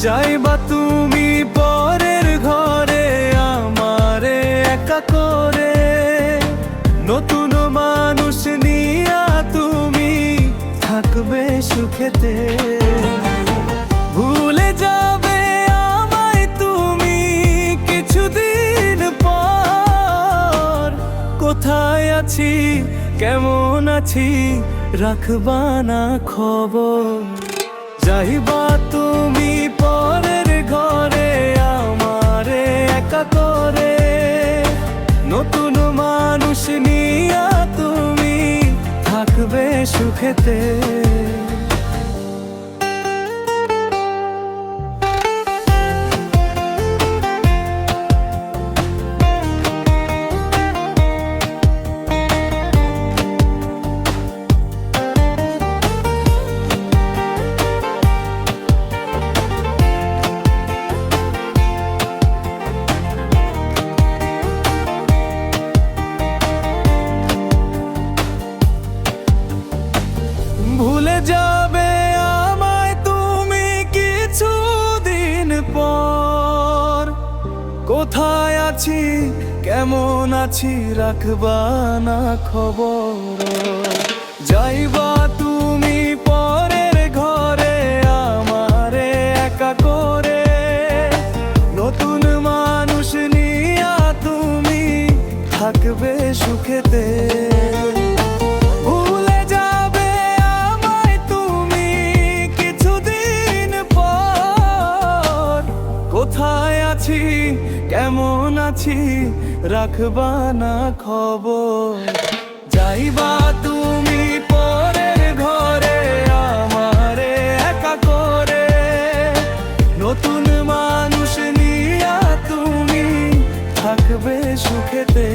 যাইবা তুমি পরের ঘরে আমারে একা করে, নতুন মানুষ নিয়া তুমি থাকবে সুখেতে। ভুলে যাবে আমায় তুমি কিছুদিন পর, কোথায় আছি কেমন আছি রাখবা না খবর। যাইবা তুমি পরের ঘরে আমারে একা করে, নতুন মানুষ নিয়া তুমি থাকবে সুখেতে। ভুলে যাবে আমায় তুমি কিছুদিন পর, কোথায় আছি কেমন আছি রাখবা না খবর। যাইবা তুমি পরের ঘরে আমারে একা করে, নতুন মানুষ নিয়া তুমি থাকবে সুখেতে। কোথায় আছি কেমন আছি রাখবা না খবর। যাইবা তুমি পরের ঘরে আমারে একা করে, নতুন মানুষ নিয়া তুমি থাকবে সুখেতে।